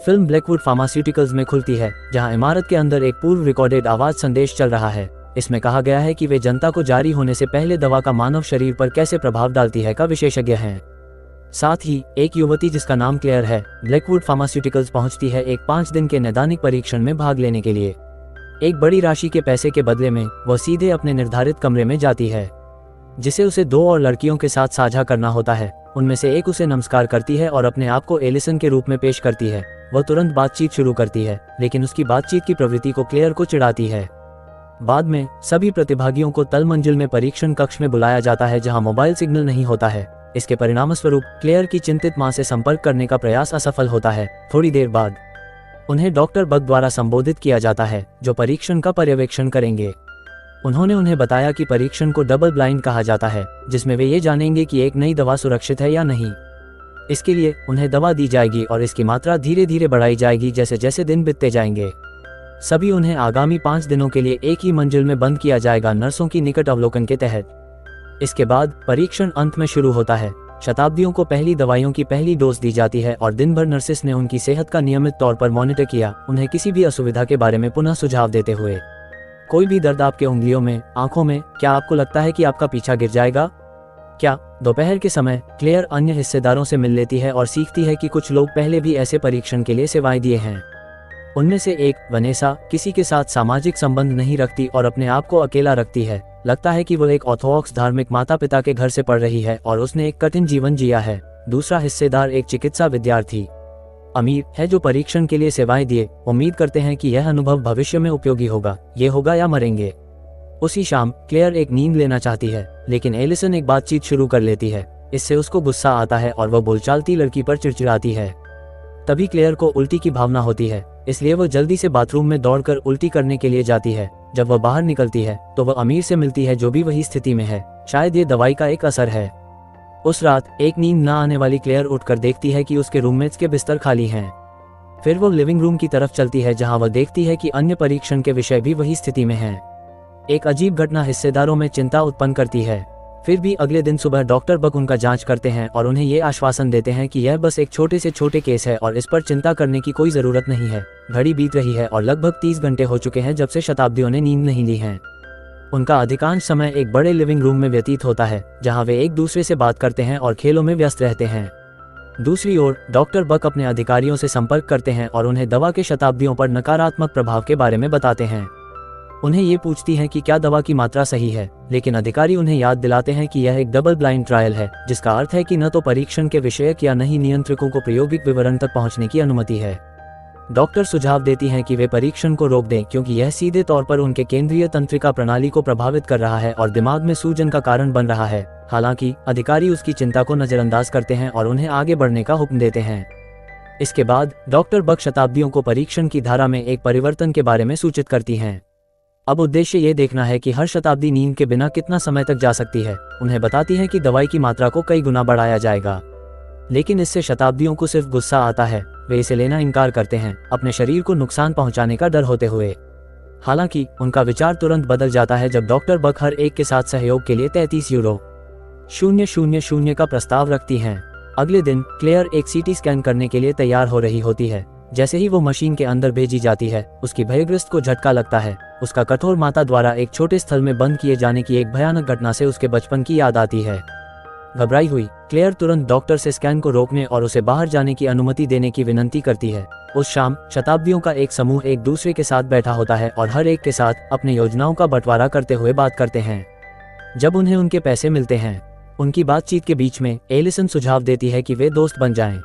Film Blackwood pharmaceuticals में खुलती है, जहां इमारत के अंदर एक पूर्व रिकॉर्डेड आवाज संदेश चल रहा है। इसमें कहा गया है कि वे जनता को जारी होने से पहले दवा का मानव शरीर पर कैसे प्रभाव डालती है का विशेषज्ञ हैं। साथ ही एक युवती जिसका नाम क्लेयर है, ब्लैकवुड फार्मास्यूटिकल्स पहुंचती है एक 5 दिन के नैदानिक परीक्षण में भाग लेने के लिए। एक बड़ी राशि के पैसे के बदले में वह सीधे अपने निर्धारित कमरे में जाती है, जिसे उसे 2 और लड़कियों के साथ साझा करना होता है। उनमें से एक उसे नमस्कार करती है और अपने आप को एलिसन के रूप में पेश करती है। वह तुरंत बातचीत शुरू करती है, लेकिन उसकी बातचीत की प्रवृत्ति को क्लेयर को चिढ़ाती है। बाद में सभी प्रतिभागियों को तल मंजिल में परीक्षण कक्ष में बुलाया जाता है, जहां मोबाइल सिग्नल नहीं होता है। इसके परिणामस्वरूप क्लेयर की चिंतित मां से संपर्क करने का प्रयास असफल होता है। थोड़ी देर बाद उन्हें डॉक्टर बग द्वारा संबोधित किया जाता है, जो परीक्षण का पर्यवेक्षण करेंगे। उन्होंने उन्हें बताया कि परीक्षण को डबल ब्लाइंड कहा जाता है, जिसमें वे ये जानेंगे कि एक नई दवा सुरक्षित है या नहीं। इसके लिए उन्हें दवा दी जाएगी और इसकी मात्रा धीरे धीरे बढ़ाई जाएगी जैसे जैसे दिन बीतते जाएंगे। सभी उन्हें आगामी 5 दिनों के लिए एक ही मंजिल में बंद किया जाएगा, नर्सों की निकट अवलोकन के तहत। इसके बाद परीक्षण अंत में शुरू होता है। शताब्दियों को पहली दवाइयों की पहली डोज दी जाती है और दिन भर नर्सेस ने उनकी सेहत का नियमित तौर पर मॉनिटर किया, उन्हें किसी भी असुविधा के बारे में पुनः सुझाव देते हुए। कोई भी दर्द आपके उंगलियों में, आंखों में? क्या आपको लगता है कि आपका पीछा गिर जाएगा? क्या? दोपहर के समय क्लेयर अन्य हिस्सेदारों से मिल लेती है और सीखती है कि कुछ लोग पहले भी ऐसे परीक्षण के लिए सेवाएं दिए हैं। उनमें से एक, वनेसा, किसी के साथ सामाजिक संबंध नहीं रखती और अपने आप को अकेला रखती है। लगता है कि वो एक ऑर्थोडॉक्स धार्मिक माता पिता के घर से पढ़ रही है और उसने एक कठिन जीवन जिया है। दूसरा हिस्सेदार एक चिकित्सा विद्यार्थी अमीर है जो परीक्षण के लिए सेवाएं दिए, उम्मीद करते हैं कि यह अनुभव भविष्य में उपयोगी होगा, ये होगा या मरेंगे। उसी शाम क्लेयर एक नींद लेना चाहती है, लेकिन एलिसन एक बातचीत शुरू कर लेती है। इससे उसको गुस्सा आता है और वह बोलचालती लड़की पर चिड़चिड़ाती है। तभी क्लेयर को उल्टी की भावना होती है, इसलिए वह जल्दी से बाथरूम में दौड़कर उल्टी करने के लिए जाती है। जब वह बाहर निकलती है तो वह अमीर से मिलती है, जो भी वही स्थिति में है। शायद ये दवाई का एक असर है। उस रात एक नींद न आने वाली क्लेयर उठकर देखती है कि उसके रूममेट्स के बिस्तर खाली हैं। फिर वो लिविंग रूम की तरफ चलती है, जहां वह देखती है कि अन्य परीक्षण के विषय भी वही स्थिति में हैं। एक अजीब घटना हिस्सेदारों में चिंता उत्पन्न करती है। फिर भी अगले दिन सुबह डॉक्टर बग उनका जांच करते हैं और उन्हें ये आश्वासन देते हैं कि यह बस एक छोटे से छोटे केस है और इस पर चिंता करने की कोई जरूरत नहीं है। घड़ी बीत रही है और लगभग 30 घंटे हो चुके हैं जब से शताब्दियों ने नींद नहीं ली है। उनका अधिकांश समय एक बड़े लिविंग रूम में व्यतीत होता है, जहां वे एक दूसरे से बात करते हैं और खेलों में व्यस्त रहते हैं। दूसरी ओर डॉक्टर बग अपने अधिकारियों से संपर्क करते हैं और उन्हें दवा के शताब्दियों पर नकारात्मक प्रभाव के बारे में बताते हैं। उन्हें ये पूछती हैं कि क्या दवा की मात्रा सही है, लेकिन अधिकारी उन्हें याद दिलाते हैं कि यह एक डबल ब्लाइंड ट्रायल है, जिसका अर्थ है कि न तो परीक्षण के विषयक या न ही नियंत्रकों को प्रायोगिक विवरण तक पहुंचने की अनुमति है। डॉक्टर सुझाव देती हैं कि वे परीक्षण को रोक दें, क्योंकि यह सीधे तौर पर उनके केंद्रीय तंत्रिका प्रणाली को प्रभावित कर रहा है और दिमाग में सूजन का कारण बन रहा है। हालांकि अधिकारी उसकी चिंता को नजरअंदाज करते हैं और उन्हें आगे बढ़ने का हुक्म देते हैं। इसके बाद डॉक्टर बग शताब्दियों को परीक्षण की धारा में एक परिवर्तन के बारे में सूचित करती हैं। अब उद्देश्य ये देखना है कि हर शताब्दी नींद के बिना कितना समय तक जा सकती है। उन्हें बताती है कि दवाई की मात्रा को कई गुना बढ़ाया जाएगा, लेकिन इससे शताब्दियों को सिर्फ गुस्सा आता है। वे इसे लेना इनकार करते हैं, अपने शरीर को नुकसान पहुंचाने का डर होते हुए। हालांकि उनका विचार तुरंत बदल जाता है जब डॉक्टर बग हर एक के साथ सहयोग के लिए 33 यूरो 000 का प्रस्ताव रखती हैं। अगले दिन क्लेयर एक सीटी स्कैन करने के लिए तैयार हो रही होती है। जैसे ही वो मशीन के अंदर भेजी जाती है, उसकी भयग्रस्त को झटका लगता है। उसका कठोर माता द्वारा एक छोटे स्थल में बंद किए जाने की एक भयानक घटना से उसके बचपन की याद आती है। घबराई हुई क्लेयर तुरंत डॉक्टर से स्कैन को रोकने और उसे बाहर जाने की अनुमति देने की विनती करती है। उस शाम शताब्दियों का एक समूह एक दूसरे के साथ बैठा होता है और हर एक के साथ अपनी योजनाओं का बंटवारा करते हुए बात करते हैं। जब उन्हें उनके पैसे मिलते हैं, उनकी बातचीत के बीच में एलिसन सुझाव देती है कि वे दोस्त बन जाएं।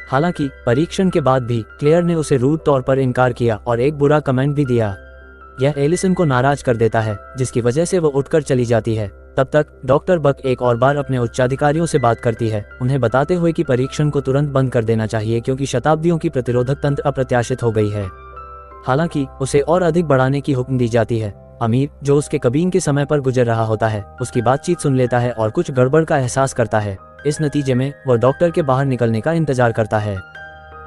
हालांकि परीक्षण के बाद भी क्लेयर ने उसे रूड तौर पर इनकार किया और एक बुरा कमेंट भी दिया। यह एलिसन को नाराज कर देता है, जिसकी वजह से वो उठकर चली जाती है। तब तक डॉक्टर बग एक और बार अपने उच्चाधिकारियों से बात करती है, उन्हें बताते हुए कि परीक्षण को तुरंत बंद कर देना चाहिए, क्योंकि शताब्दियों की प्रतिरोधक तंत्र अप्रत्याशित हो गई है। हालांकि उसे और अधिक बढ़ाने की हुक्म दी जाती है। अमीर, जो उसके कबीन के समय पर गुजर रहा होता है, उसकी बातचीत सुन लेता है और कुछ गड़बड़ का एहसास करता है। इस नतीजे में वह डॉक्टर के बाहर निकलने का इंतजार करता है।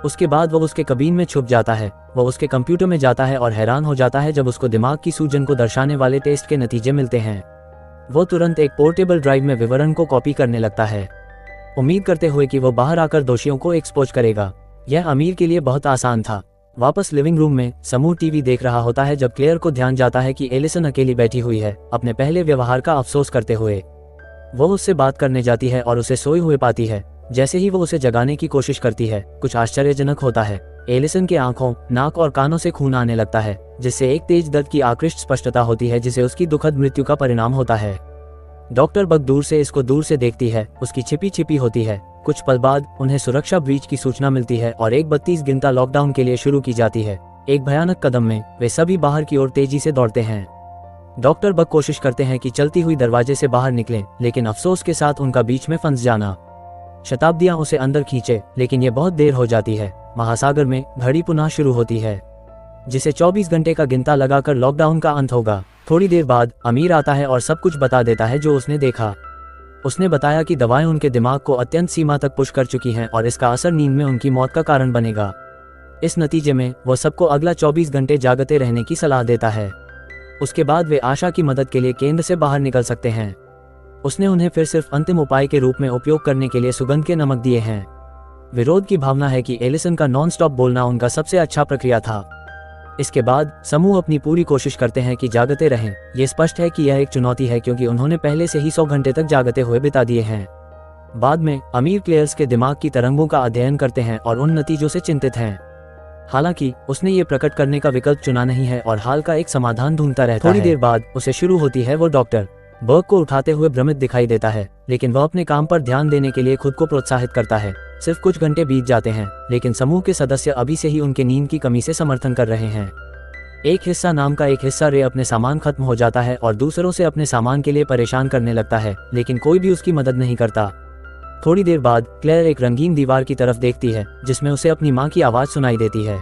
उसके बाद वह उसके कबीन में छुप जाता है। वह उसके कंप्यूटर में जाता है और हैरान हो जाता है जब उसको दिमाग की सूजन को दर्शाने वाले टेस्ट के नतीजे मिलते हैं। वो तुरंत एक पोर्टेबल ड्राइव में विवरण को कॉपी करने लगता है, उम्मीद करते हुए कि वो बाहर आकर दोषियों को एक्सपोज करेगा। यह अमीर के लिए बहुत आसान था। वापस लिविंग रूम में समूह टीवी देख रहा होता है जब क्लेयर को ध्यान जाता है कि एलिसन अकेली बैठी हुई है, अपने पहले व्यवहार का अफसोस करते हुए। वो उससे बात करने जाती है और उसे सोए हुए पाती है। जैसे ही वो उसे जगाने की कोशिश करती है, कुछ आश्चर्यजनक होता है। एलिसन के आंखों, नाक और कानों से खून आने लगता है, जिससे एक तेज दर्द की आकृष्ट स्पष्टता होती है, जिसे उसकी दुखद मृत्यु का परिणाम होता है। डॉक्टर बग दूर से देखती है, उसकी छिपी छिपी होती है। कुछ पल बाद उन्हें सुरक्षा ब्रीच की सूचना मिलती है और एक 32 गिनता लॉकडाउन के लिए शुरू की जाती है। एक भयानक कदम में वे सभी बाहर की ओर तेजी से दौड़ते हैं। डॉक्टर बग कोशिश करते हैं कि चलती हुई दरवाजे से बाहर निकलें, लेकिन अफसोस के साथ उनका बीच में फंस जाना शताब्दियां उसे अंदर खींचे, लेकिन यह बहुत देर हो जाती है। महासागर में घड़ी पुनः शुरू होती है, जिसे 24 घंटे का गिनता लगाकर लॉकडाउन का अंत होगा। थोड़ी देर बाद अमीर आता है और सब कुछ बता देता है जो उसने देखा। उसने बताया कि दवाएं उनके दिमाग को अत्यंत सीमा तक पुश कर चुकी हैं और इसका असर नींद में उनकी मौत का कारण बनेगा। इस नतीजे में वो सबको अगला 24 घंटे जागते रहने की सलाह देता है। उसके बाद वे आशा की मदद के लिए केंद्र से बाहर निकल सकते हैं। उसने उन्हें फिर सिर्फ अंतिम उपाय के रूप में उपयोग करने के लिए सुगंध के नमक दिए हैं। विरोध की भावना है कि एलिसन का नॉन स्टॉप बोलना उनका सबसे अच्छा प्रक्रिया था। इसके बाद समूह अपनी पूरी कोशिश करते हैं कि जागते रहें। ये स्पष्ट है कि यह एक चुनौती है, क्योंकि उन्होंने पहले से ही 100 घंटे तक जागते हुए बिता दिए हैं। बाद में अमीर क्लेयर्स के दिमाग की तरंगों का अध्ययन करते हैं और उन नतीजों से चिंतित हैं। हालांकि उसने ये प्रकट करने का विकल्प चुना नहीं है और हाल का एक समाधान ढूंढता रहता है। थोड़ी देर बाद उसे शुरू होती है। वो डॉक्टर बर्ग को उठाते हुए भ्रमित दिखाई देता है, लेकिन वह अपने काम पर ध्यान देने के लिए खुद को प्रोत्साहित करता है। सिर्फ कुछ घंटे बीत जाते हैं, लेकिन समूह के सदस्य अभी से ही उनके नींद की कमी से समर्थन कर रहे हैं। एक हिस्सा नाम का एक हिस्सा रे अपने सामान खत्म हो जाता है और दूसरों से अपने सामान के लिए परेशान करने लगता है, लेकिन कोई भी उसकी मदद नहीं करता। थोड़ी देर बाद क्लेयर एक रंगीन दीवार की तरफ देखती है, जिसमें उसे अपनी माँ की आवाज सुनाई देती है।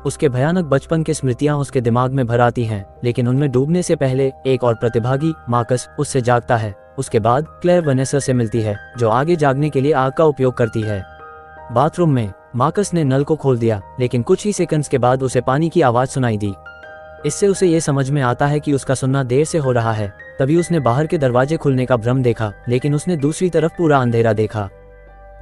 उसके भयानक बचपन की स्मृतियां उसके दिमाग में भर आती हैं, लेकिन उनमें डूबने से पहले एक और प्रतिभागी मार्कस उससे जागता है। उसके बाद क्लेयर वनेसा से मिलती है, जो आगे जागने के लिए आग का उपयोग करती है। बाथरूम में मार्कस ने नल को खोल दिया, लेकिन कुछ ही सेकंड्स के बाद उसे पानी की आवाज सुनाई दी। इससे उसे ये समझ में आता है कि उसका सुनना देर से हो रहा है। तभी उसने बाहर के दरवाजे खुलने का भ्रम देखा, लेकिन उसने दूसरी तरफ पूरा अंधेरा देखा।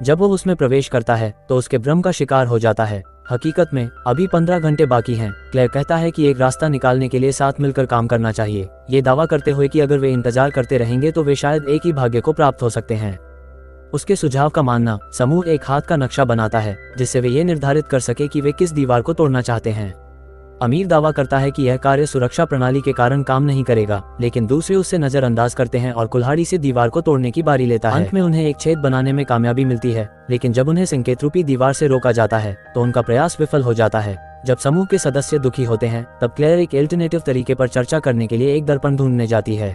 जब वो उसमें प्रवेश करता है तो उसके भ्रम का शिकार हो जाता है। हकीकत में अभी 15 घंटे बाकी हैं। क्लेयर कहता है कि एक रास्ता निकालने के लिए साथ मिलकर काम करना चाहिए, ये दावा करते हुए कि अगर वे इंतजार करते रहेंगे तो वे शायद एक ही भाग्य को प्राप्त हो सकते हैं। उसके सुझाव का मानना समूह एक हाथ का नक्शा बनाता है, जिससे वे ये निर्धारित कर सके कि वे किस दीवार को तोड़ना चाहते हैं। अमीर दावा करता है कि यह कार्य सुरक्षा प्रणाली के कारण काम नहीं करेगा, लेकिन दूसरे उससे नजरअंदाज करते हैं और कुल्हाड़ी से दीवार को तोड़ने की बारी लेता है। अंत में उन्हें एक छेद बनाने में कामयाबी मिलती है, लेकिन जब उन्हें संकेत रूपी दीवार से रोका जाता है तो उनका प्रयास विफल हो जाता है। जब समूह के सदस्य दुखी होते हैं, तब क्लेयर एक अल्टरनेटिव तरीके पर चर्चा करने के लिए एक दर्पण ढूंढने जाती है।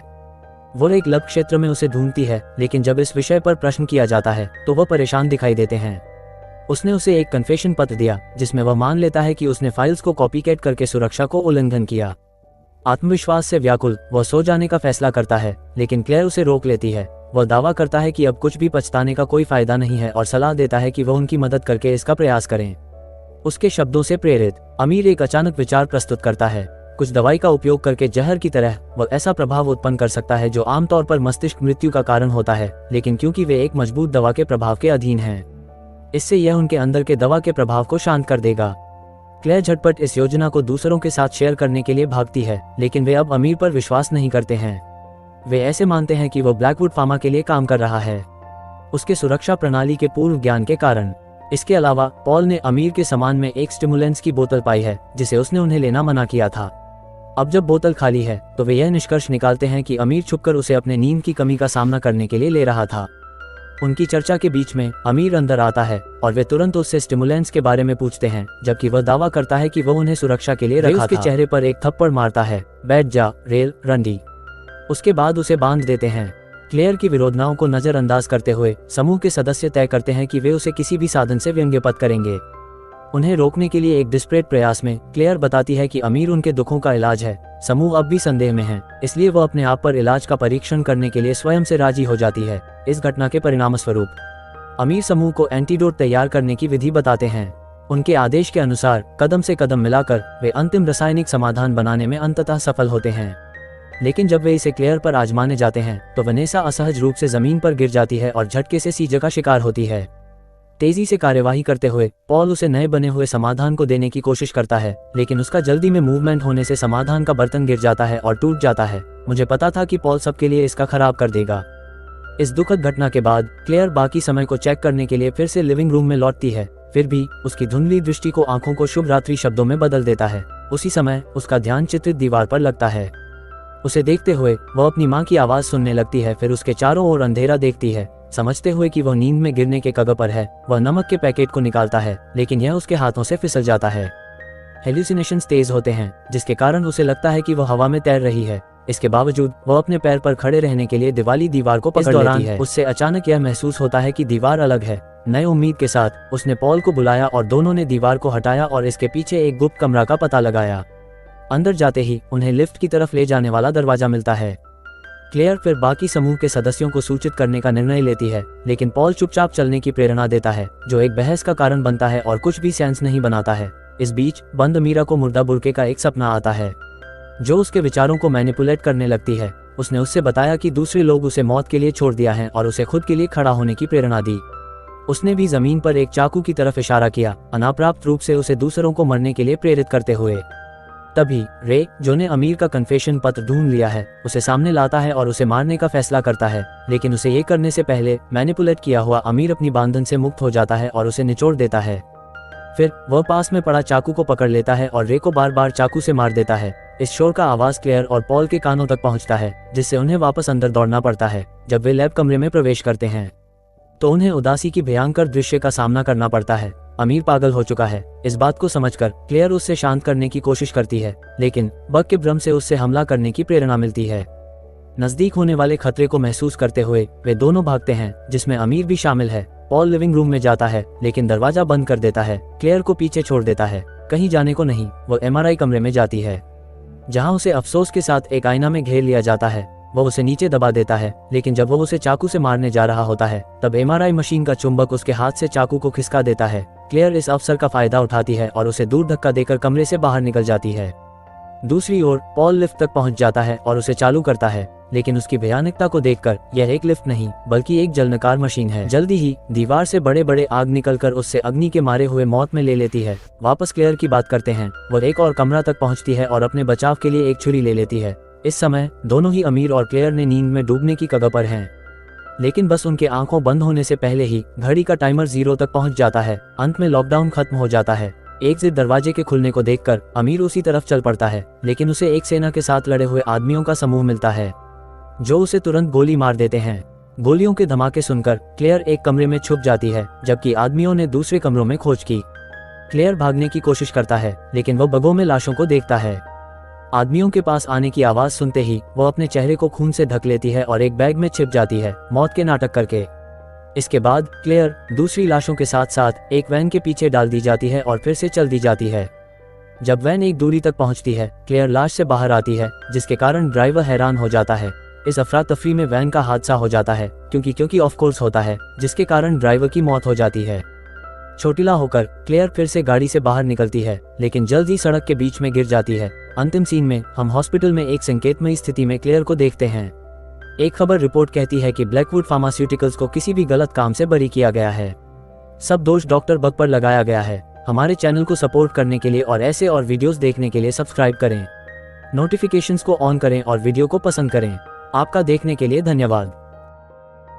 वो एक लक्ष्य क्षेत्र में उसे ढूंढती है, लेकिन जब इस विषय पर प्रश्न किया जाता है तो वह परेशान दिखाई देते हैं। उसने उसे एक कन्फेशन पत्र दिया, जिसमें वह मान लेता है कि उसने फाइल्स को कॉपीकैट करके सुरक्षा को उल्लंघन किया। आत्मविश्वास से व्याकुल वह सो जाने का फैसला करता है, लेकिन क्लेयर उसे रोक लेती है। वह दावा करता है कि अब कुछ भी पछताने का कोई फायदा नहीं है और सलाह देता है कि वह उनकी मदद करके इसका प्रयास करें। उसके शब्दों से प्रेरित अमीर एक अचानक विचार प्रस्तुत करता है। कुछ दवाई का उपयोग करके जहर की तरह वह ऐसा प्रभाव उत्पन्न कर सकता है जो आमतौर पर मस्तिष्क मृत्यु का कारण होता है, लेकिन क्योंकि वे एक मजबूत दवा के प्रभाव के अधीन हैं, इससे यह उनके अंदर के दवा के प्रभाव को शांत कर देगा। क्लेयर झटपट इस योजना को दूसरों के साथ शेयर करने के लिए भागती है, लेकिन वे अब अमीर पर विश्वास नहीं करते हैं। वे ऐसे मानते हैं कि वह ब्लैकवुड फार्मा के लिए काम कर रहा है, उसके सुरक्षा प्रणाली के पूर्व ज्ञान के कारण। इसके अलावा पॉल ने अमीर के सामान में एक स्टिमुलेंट्स की बोतल पाई है, जिसे उसने उन्हें लेना मना किया था। अब जब बोतल खाली है तो वे यह निष्कर्ष निकालते हैं कि अमीर छुपकर उसे अपने नींद की कमी का सामना करने के लिए ले रहा था। उनकी चर्चा के बीच में अमीर अंदर आता है और वे तुरंत उससे स्टिमुलेंट्स के बारे में पूछते हैं, जबकि वह दावा करता है कि वह उन्हें सुरक्षा के लिए रखा था। उसके चेहरे पर एक थप्पड़ मारता है, बैठ जा रेल रंडी। उसके बाद उसे बांध देते हैं। क्लेयर की विरोधनाओं को नजरअंदाज करते हुए समूह के सदस्य तय करते हैं कि वे उसे किसी भी साधन से व्यंग्यपत करेंगे। उन्हें रोकने के लिए एक डिस्परेट प्रयास में क्लेयर बताती है कि अमीर उनके दुखों का इलाज है। समूह अब भी संदेह में है, इसलिए वह अपने आप पर इलाज का परीक्षण करने के लिए स्वयं से राजी हो जाती है। इस घटना के परिणामस्वरूप अमीर समूह को एंटीडोट तैयार करने की विधि बताते हैं। उनके आदेश के अनुसार कदम से कदम मिलाकर वे अंतिम रासायनिक समाधान बनाने में अंततः सफल होते हैं। लेकिन जब वे इसे क्लेयर पर आजमाने जाते हैं तो वनेसा असहज रूप से जमीन पर गिर जाती है और झटके से सीजर का शिकार होती है। तेजी से कार्यवाही करते हुए पॉल उसे नए बने हुए समाधान को देने की कोशिश करता है, लेकिन उसका जल्दी में मूवमेंट होने से समाधान का बर्तन गिर जाता है और टूट जाता है। मुझे पता था कि पॉल सबके लिए इसका खराब कर देगा। इस दुखद घटना के बाद क्लेयर बाकी समय को चेक करने के लिए फिर से लिविंग रूम में लौटती है। फिर भी उसकी धुंधली दृष्टि को आंखों को शुभ रात्रि शब्दों में बदल देता है। उसी समय उसका ध्यान चित्रित दीवार पर लगता है। उसे देखते हुए वह अपनी माँ की आवाज सुनने लगती है। फिर उसके चारों ओर अंधेरा देखती है। समझते हुए कि वह नींद में गिरने के कगार पर है, वह नमक के पैकेट को निकालता है, लेकिन यह उसके हाथों से फिसल जाता है। हेल्यूसिनेशंस तेज होते हैं, जिसके कारण उसे लगता है कि वह हवा में तैर रही है। इसके बावजूद वह अपने पैर पर खड़े रहने के लिए दीवार को पकड़ लेती है। उससे अचानक यह महसूस होता है कि दीवार अलग है। नए उम्मीद के साथ उसने पॉल को बुलाया और दोनों ने दीवार को हटाया और इसके पीछे एक गुप्त कमरा का पता लगाया। अंदर जाते ही उन्हें लिफ्ट की तरफ ले जाने वाला दरवाजा मिलता है। क्लेयर फिर बाकी समूह के सदस्यों को सूचित करने का निर्णय लेती है, लेकिन पॉल चुपचाप चलने की प्रेरणा देता है, जो एक बहस का कारण बनता है और कुछ भी सेंस नहीं बनाता है। इस बीच बंद मीरा को मुर्दा बुरके का एक सपना आता है, जो उसके विचारों को मैनिपुलेट करने लगती है। उसने उससे बताया कि दूसरे लोग उसे मौत के लिए छोड़ दिया है और उसे खुद के लिए खड़ा होने की प्रेरणा दी। उसने भी जमीन पर एक चाकू की तरफ इशारा किया, अनाप्राप्त रूप से उसे दूसरों को मरने के लिए प्रेरित करते हुए। तभी रे, जो ने अमीर का कन्फेशन पत्र ढूंढ लिया है, उसे सामने लाता है और उसे मारने का फैसला करता है, लेकिन उसे ये करने से पहले मैनिपुलेट किया हुआ अमीर अपनी बांधन से मुक्त हो जाता है और उसे निचोड़ देता है। फिर वह पास में पड़ा चाकू को पकड़ लेता है और रे को बार बार चाकू से मार देता है। इस शोर का आवाज क्लेयर और पॉल के कानों तक पहुंचता है, जिससे उन्हें वापस अंदर दौड़ना पड़ता है। जब वे लैब कमरे में प्रवेश करते हैं तो उन्हें उदासी की भयंकर दृश्य का सामना करना पड़ता है। अमीर पागल हो चुका है। इस बात को समझकर क्लेयर उससे शांत करने की कोशिश करती है, लेकिन बग के भ्रम से उससे हमला करने की प्रेरणा मिलती है। नजदीक होने वाले खतरे को महसूस करते हुए वे दोनों भागते हैं, जिसमें अमीर भी शामिल है। पॉल लिविंग रूम में जाता है, लेकिन दरवाजा बंद कर देता है। क्लेयर को पीछे छोड़ देता है, कहीं जाने को नहीं। वह एमआरआई कमरे में जाती है, जहां उसे अफसोस के साथ एक आईना में घेर लिया जाता है। वह उसे नीचे दबा देता है, लेकिन जब वह उसे चाकू से मारने जा रहा होता है, तब एमआरआई मशीन का चुंबक उसके हाथ से चाकू को खिसका देता है। क्लेयर इस अवसर का फायदा उठाती है और उसे दूर धक्का देकर कमरे से बाहर निकल जाती है। दूसरी ओर पॉल लिफ्ट तक पहुंच जाता है और उसे चालू करता है, लेकिन उसकी भयानकता को देखकर यह एक लिफ्ट नहीं बल्कि एक जलनकार मशीन है। जल्दी ही दीवार से बड़े बड़े आग निकलकर उससे अग्नि के मारे हुए मौत में ले लेती है। वापस क्लेयर की बात करते हैं। वह एक और कमरा तक पहुंचती है और अपने बचाव के लिए एक छुरी ले लेती है। इस समय दोनों ही अमीर और क्लेयर ने नींद में डूबने की कगार पर हैं, लेकिन बस उनके आंखों बंद होने से पहले ही घड़ी का टाइमर 0 तक पहुंच जाता है। अंत में लॉकडाउन खत्म हो जाता है। एक से दरवाजे के खुलने को देखकर अमीर उसी तरफ चल पड़ता है, लेकिन उसे एक सेना के साथ लड़े हुए आदमियों का समूह मिलता है, जो उसे तुरंत गोली मार देते हैं। गोलियों के धमाके सुनकर क्लेयर एक कमरे में छुप जाती है, जबकि आदमियों ने दूसरे कमरों में खोज की। क्लेयर भागने की कोशिश करता है, लेकिन वो बगों में लाशों को देखता है। आदमियों के पास आने की आवाज सुनते ही वो अपने चेहरे को खून से ढक लेती है और एक बैग में छिप जाती है, मौत के नाटक करके। इसके बाद क्लेयर दूसरी लाशों के साथ साथ एक वैन के पीछे डाल दी जाती है और फिर से चल दी जाती है। जब वैन एक दूरी तक पहुंचती है, क्लेयर लाश से बाहर आती है, जिसके कारण ड्राइवर हैरान हो जाता है। इस अफरा तफरी में वैन का हादसा हो जाता है, क्योंकि ऑफ कोर्स होता है, जिसके कारण ड्राइवर की मौत हो जाती है। छोटीला होकर क्लेयर फिर से गाड़ी से बाहर निकलती है, लेकिन जल्द ही सड़क के बीच में गिर जाती है। अंतिम सीन में हम हॉस्पिटल में एक संकेतमयी स्थिति में क्लेयर को देखते हैं। एक खबर रिपोर्ट कहती है कि ब्लैकवुड फार्मास्यूटिकल्स को किसी भी गलत काम से बरी किया गया है। सब दोष डॉक्टर बग पर लगाया गया है। हमारे चैनल को सपोर्ट करने के लिए और ऐसे और वीडियोस देखने के लिए सब्सक्राइब करें, नोटिफिकेशंस को ऑन करें और वीडियो को पसंद करें। आपका देखने के लिए धन्यवाद।